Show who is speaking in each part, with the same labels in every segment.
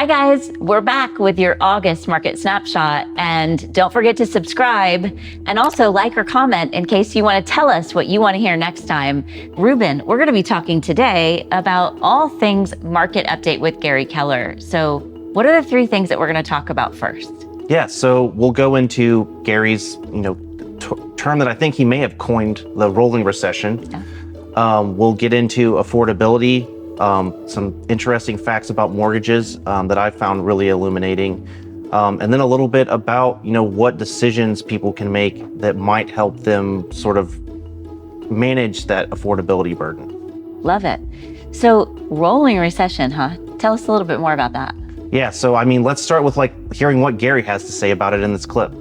Speaker 1: Hi guys, we're back with your August market snapshot, and don't forget to subscribe and also like or comment in case you want to tell us what you want to hear next time. Ruben, we're going to be talking today about all things market update with Gary Keller. So what are the three things that we're going to talk about first?
Speaker 2: Yeah, so we'll go into Gary's, term that I think he may have coined, the rolling recession. Yeah. We'll get into affordability, some interesting facts about mortgages that I found really illuminating, and then a little bit about what decisions people can make that might help them sort of manage that affordability burden.
Speaker 1: Love it. So rolling recession, huh? Tell us a little bit more about that.
Speaker 2: Yeah, so let's start with hearing what Gary has to say about it in this clip.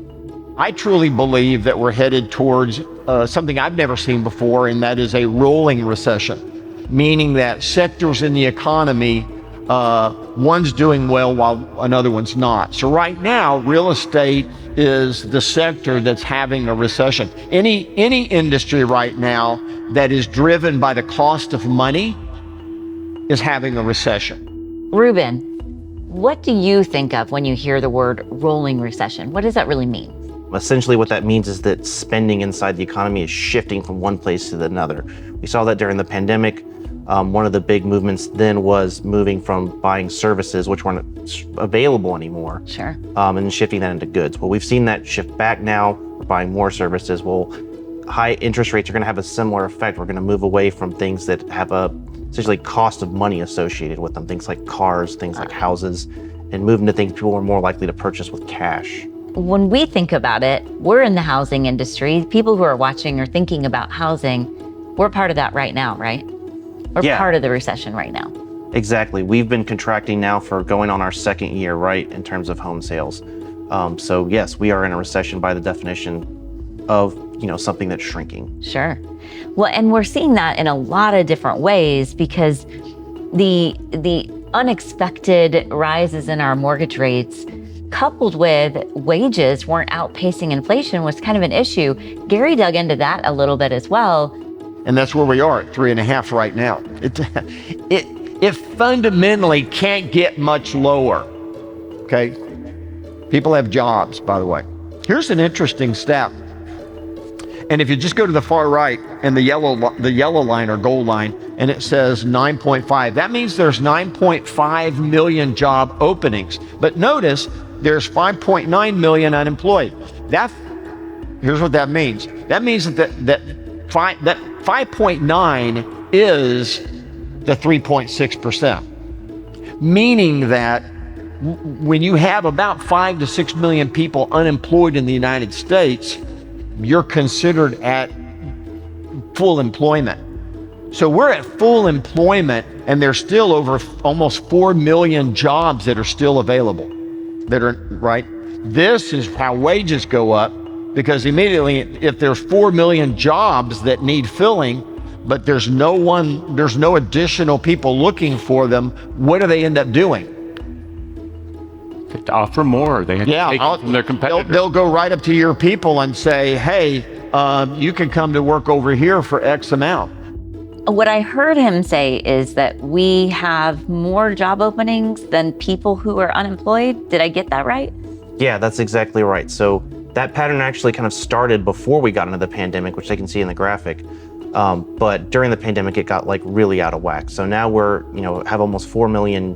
Speaker 3: I truly believe that we're headed towards something I've never seen before, and that is a rolling recession, meaning that sectors in the economy, one's doing well while another one's not. So right now, real estate is the sector that's having a recession. Any industry right now that is driven by the cost of money is having a recession.
Speaker 1: Ruben, what do you think of when you hear the word rolling recession? What does that really mean?
Speaker 2: Essentially what that means is that spending inside the economy is shifting from one place to another. We saw that during the pandemic. One of the big movements then was moving from buying services, which weren't available anymore,
Speaker 1: sure,
Speaker 2: and shifting that into goods. Well, we've seen that shift back now. We're buying more services. Well, high interest rates are going to have a similar effect. We're going to move away from things that have a essentially cost of money associated with them, things like cars, things like houses, and move into things people are more likely to purchase with cash.
Speaker 1: When we think about it, we're in the housing industry. People who are watching or thinking about housing, we're part of that right now, right? We're part of the recession right now.
Speaker 2: Exactly. We've been contracting now for going on our second year, right, in terms of home sales. So yes, we are in a recession by the definition of, something that's shrinking.
Speaker 1: Sure. Well, and we're seeing that in a lot of different ways because the unexpected rises in our mortgage rates coupled with wages weren't outpacing inflation was kind of an issue. Gary dug into that a little bit as well.
Speaker 3: And that's where we are at 3.5 right now. It fundamentally can't get much lower, okay? People have jobs, by the way. Here's an interesting stat. And if you just go to the far right and the yellow line or gold line, and it says 9.5, that means there's 9.5 million job openings. But notice there's 5.9 million unemployed. Here's what that means. That means that 5.9 is the 3.6%, meaning that when you have about 5 to 6 million people unemployed in the United States, you're considered at full employment. So we're at full employment, and there's still over almost 4 million jobs that are still available, that are, right? This is how wages go up, because immediately, if there's 4 million jobs that need filling, but there's no additional people looking for them, what do they end up doing?
Speaker 4: To offer more. They have to take it from their competitors.
Speaker 3: They'll go right up to your people and say, hey, you can come to work over here for X amount.
Speaker 1: What I heard him say is that we have more job openings than people who are unemployed. Did I get that right?
Speaker 2: Yeah, that's exactly right. So that pattern actually kind of started before we got into the pandemic, which they can see in the graphic. But during the pandemic, it got really out of whack. So now we're, have almost 4 million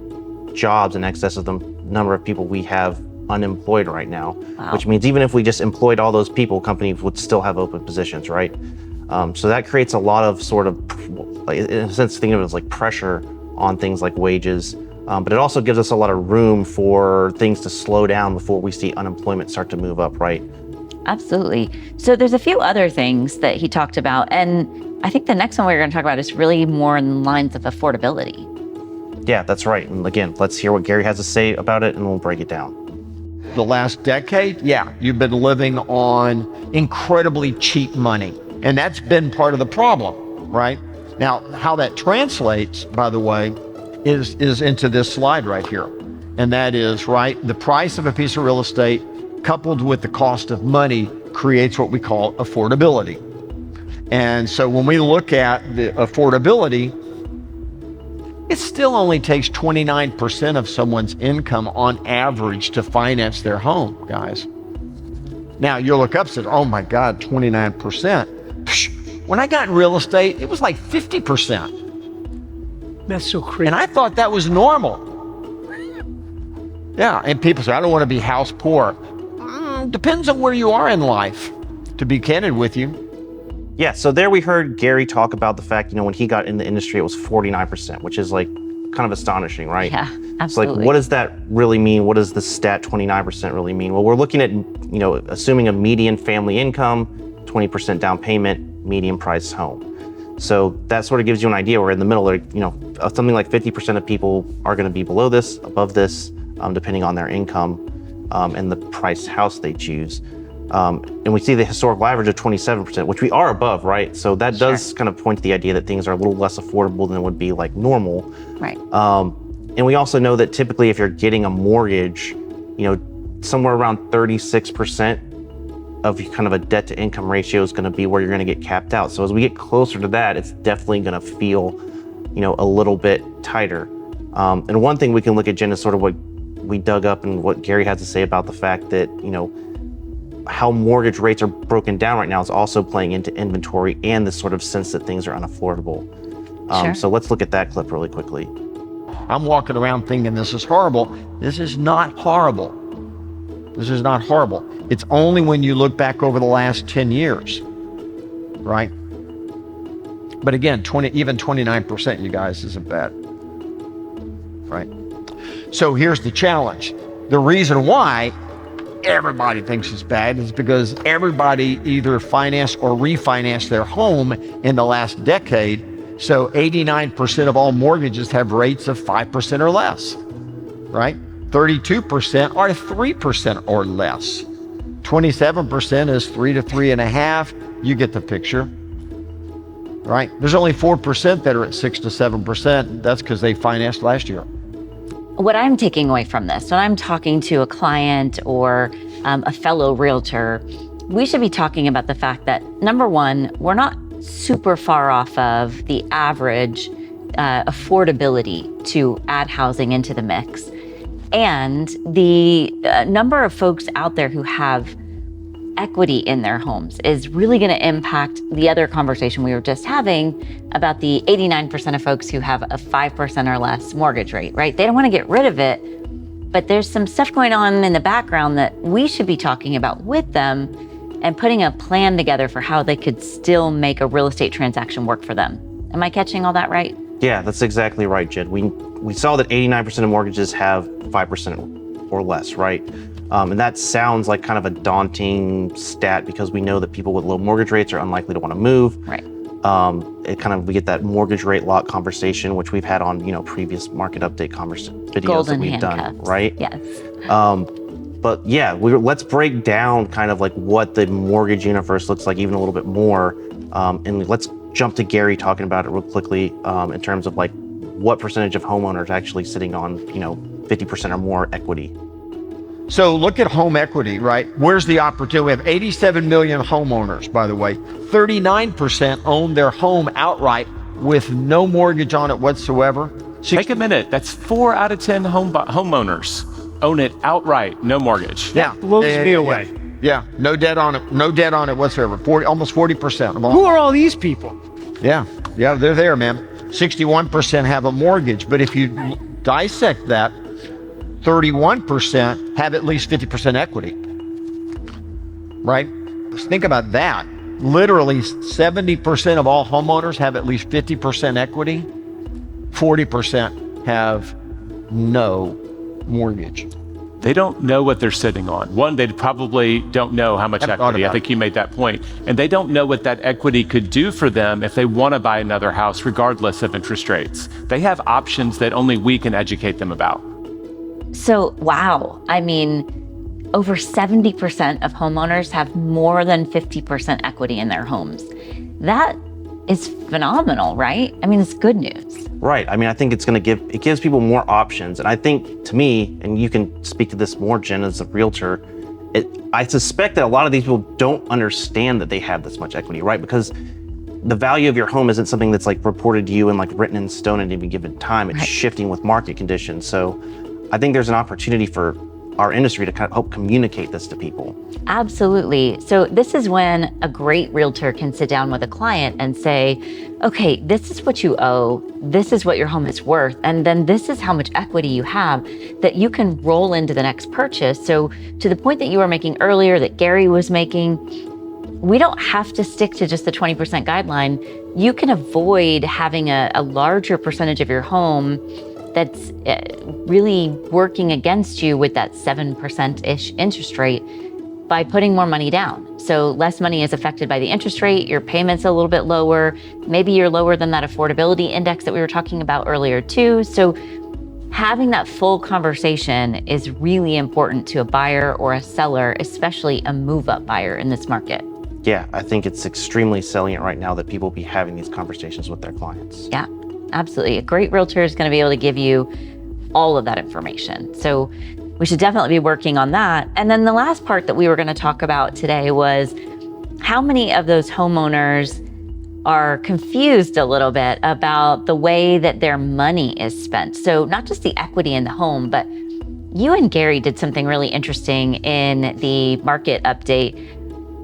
Speaker 2: jobs in excess of the number of people we have unemployed right now, which means even if we just employed all those people, companies would still have open positions, right? So that creates a lot of sort of, in a sense, think of it as pressure on things like wages. But it also gives us a lot of room for things to slow down before we see unemployment start to move up, right?
Speaker 1: Absolutely. So there's a few other things that he talked about. And I think the next one we're going to talk about is really more in the lines of affordability.
Speaker 2: Yeah, that's right. And again, let's hear what Gary has to say about it and we'll break it down.
Speaker 3: The last decade, you've been living on incredibly cheap money. And that's been part of the problem, right? Now, how that translates, by the way, is into this slide right here. And that is, right, the price of a piece of real estate coupled with the cost of money creates what we call affordability. And so when we look at the affordability, it still only takes 29% of someone's income on average to finance their home, guys. Now, you'll look up and say, oh my God, 29%. When I got in real estate, it was like 50%.
Speaker 5: That's so crazy.
Speaker 3: And I thought that was normal. Yeah, and people say, I don't want to be house poor. Depends on where you are in life, to be candid with you.
Speaker 2: Yeah, so there we heard Gary talk about the fact, when he got in the industry, it was 49%, which is like kind of astonishing, right?
Speaker 1: Yeah, absolutely.
Speaker 2: It's like, what does that really mean? What does the stat 29% really mean? Well, we're looking at, assuming a median family income, 20% down payment, median price home. So that sort of gives you an idea. We're in the middle, something like 50% of people are going to be below this, above this, depending on their income and the price house they choose. And we see the historical average of 27%, which we are above, right? So that does kind of point to the idea that things are a little less affordable than would be like normal.
Speaker 1: Right.
Speaker 2: And we also know that typically if you're getting a mortgage, somewhere around 36% of kind of a debt to income ratio is going to be where you're going to get capped out. So as we get closer to that, it's definitely going to feel, a little bit tighter. And one thing we can look at, Jen, is sort of what we dug up and what Gary has to say about the fact that, how mortgage rates are broken down right now is also playing into inventory and this sort of sense that things are unaffordable. So let's look at that clip really quickly.
Speaker 3: I'm walking around thinking this is horrible. This is not horrible. This is not horrible. It's only when you look back over the last 10 years, right? But again, even 29%, you guys, isn't bad, right? So here's the challenge. The reason why everybody thinks it's bad is because everybody either financed or refinanced their home in the last decade. So 89% of all mortgages have rates of 5% or less, right? 32% are 3% or less. 27% is 3 to 3.5. You get the picture, right? There's only 4% that are at 6 to 7%. That's because they financed last year.
Speaker 1: What I'm taking away from this, when I'm talking to a client or a fellow realtor, we should be talking about the fact that, number one, we're not super far off of the average affordability to add housing into the mix. And the number of folks out there who have equity in their homes is really going to impact the other conversation we were just having about the 89% of folks who have a 5% or less mortgage rate, right? They don't want to get rid of it, but there's some stuff going on in the background that we should be talking about with them and putting a plan together for how they could still make a real estate transaction work for them. Am I catching all that right?
Speaker 2: Yeah, that's exactly right, Jed. We saw that 89% of mortgages have 5% or less, right? And that sounds like kind of a daunting stat because we know that people with low mortgage rates are unlikely to want to move.
Speaker 1: Right.
Speaker 2: We get that mortgage rate lock conversation, which we've had on, previous market update videos
Speaker 1: Golden
Speaker 2: that we've
Speaker 1: handcuffs.
Speaker 2: done, right?
Speaker 1: Yes.
Speaker 2: But yeah, let's break down kind of like what the mortgage universe looks like even a little bit more. And let's jump to Gary talking about it real quickly in terms of like what percentage of homeowners actually sitting on, 50% or more equity.
Speaker 3: So look at home equity, right? Where's the opportunity? We have 87 million homeowners, by the way. 39% own their home outright with no mortgage on it whatsoever.
Speaker 4: Take a minute. That's 4 out of 10 homeowners own it outright, no mortgage.
Speaker 3: Yeah.
Speaker 5: Blows me away.
Speaker 3: Yeah, no debt on it. No debt on it whatsoever. Almost 40% of all.
Speaker 5: Who are all these people?
Speaker 3: Yeah, they're there, man. 61% have a mortgage, but if you dissect that, 31% have at least 50% equity, right? Think about that. Literally 70% of all homeowners have at least 50% equity. 40% have no mortgage.
Speaker 4: They don't know what they're sitting on. One, they probably don't know how much equity. I think you made that point. And they don't know what that equity could do for them if they want to buy another house, regardless of interest rates. They have options that only we can educate them about.
Speaker 1: So, wow. I mean, over 70% of homeowners have more than 50% equity in their homes. That is phenomenal, right? I mean, it's good news.
Speaker 2: Right. I mean, I think it gives people more options. And I think, to me, and you can speak to this more, Jen, as a realtor, I suspect that a lot of these people don't understand that they have this much equity, right? Because the value of your home isn't something that's like reported to you and like written in stone at any given time. It's shifting with market conditions. So I think there's an opportunity for our industry to kind of help communicate this to people.
Speaker 1: Absolutely. So this is when a great realtor can sit down with a client and say, okay, this is what you owe, this is what your home is worth, and then this is how much equity you have that you can roll into the next purchase. So to the point that you were making earlier, that Gary was making, we don't have to stick to just the 20% guideline. You can avoid having a larger percentage of your home that's really working against you with that 7%-ish interest rate by putting more money down. So less money is affected by the interest rate, your payment's a little bit lower, maybe you're lower than that affordability index that we were talking about earlier too. So having that full conversation is really important to a buyer or a seller, especially a move-up buyer in this market.
Speaker 2: Yeah, I think it's extremely salient right now that people be having these conversations with their clients.
Speaker 1: Yeah, absolutely. A great realtor is going to be able to give you all of that information. So we should definitely be working on that. And then the last part that we were going to talk about today was how many of those homeowners are confused a little bit about the way that their money is spent. So not just the equity in the home, but you and Gary did something really interesting in the market update,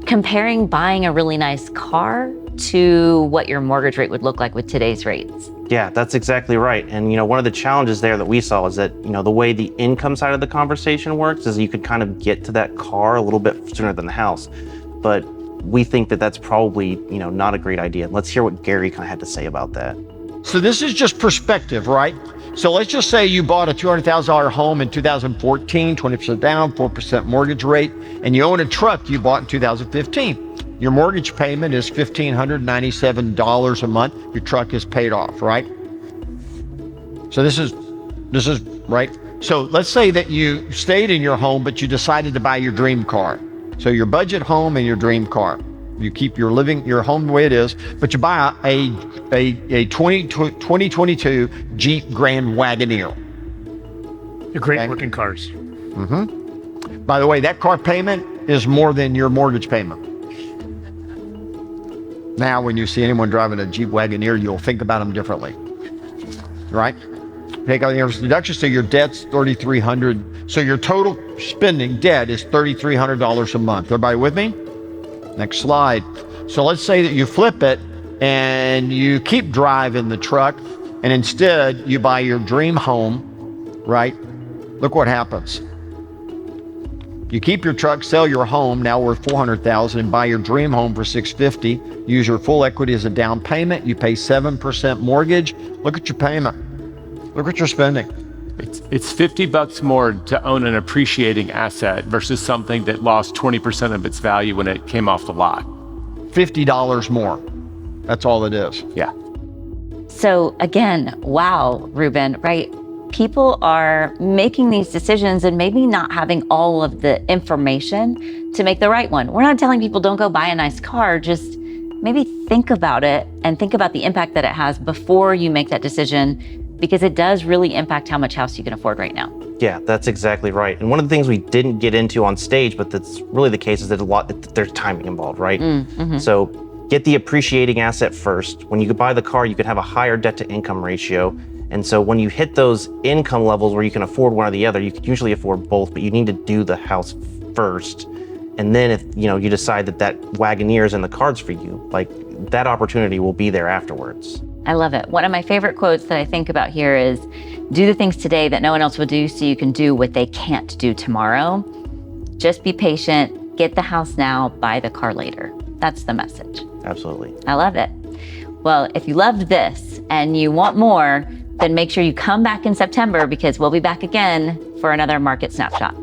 Speaker 1: comparing buying a really nice car to what your mortgage rate would look like with today's rates.
Speaker 2: Yeah, that's exactly right. And one of the challenges there that we saw is that the way the income side of the conversation works is you could kind of get to that car a little bit sooner than the house. But we think that that's probably not a great idea. Let's hear what Gary kind of had to say about that.
Speaker 3: So this is just perspective, right? So let's just say you bought a $200,000 home in 2014, 20% down, 4% mortgage rate, and you own a truck you bought in 2015. Your mortgage payment is $1,597 a month. Your truck is paid off, right? So this is right. So let's say that you stayed in your home, but you decided to buy your dream car. So your budget home and your dream car. You keep your home the way it is, but you buy a 2022 Jeep Grand Wagoneer.
Speaker 5: They're great looking cars.
Speaker 3: By the way, that car payment is more than your mortgage payment. Now, when you see anyone driving a Jeep Wagoneer, you'll think about them differently, right? Take out the interest deduction, so your debt's $3,300. So your total spending debt is $3,300 a month. Everybody with me? Next slide. So let's say that you flip it and you keep driving the truck, and instead you buy your dream home, right? Look what happens. You keep your truck, sell your home, now worth $400,000, and buy your dream home for $650. Use your full equity as a down payment. You pay 7% mortgage. Look at your payment. Look what you're spending.
Speaker 4: It's $50 more to own an appreciating asset versus something that lost 20% of its value when it came off the lot.
Speaker 3: $50 more. That's all it is.
Speaker 4: Yeah.
Speaker 1: So again, wow, Ruben, right? People are making these decisions and maybe not having all of the information to make the right one. We're not telling people don't go buy a nice car, just maybe think about it and think about the impact that it has before you make that decision, because it does really impact how much house you can afford right now.
Speaker 2: Yeah, that's exactly right. And one of the things we didn't get into on stage, but that's really the case, is that there's timing involved, right? So get the appreciating asset first. When you buy the car, you could have a higher debt to income ratio. And so when you hit those income levels where you can afford one or the other, you could usually afford both, but you need to do the house first. And then if you decide that Wagoneer is in the cards for you, like that opportunity will be there afterwards.
Speaker 1: I love it. One of my favorite quotes that I think about here is, do the things today that no one else will do so you can do what they can't do tomorrow. Just be patient, get the house now, buy the car later. That's the message.
Speaker 2: Absolutely.
Speaker 1: I love it. Well, if you loved this and you want more, then make sure you come back in September, because we'll be back again for another Market Snapshot.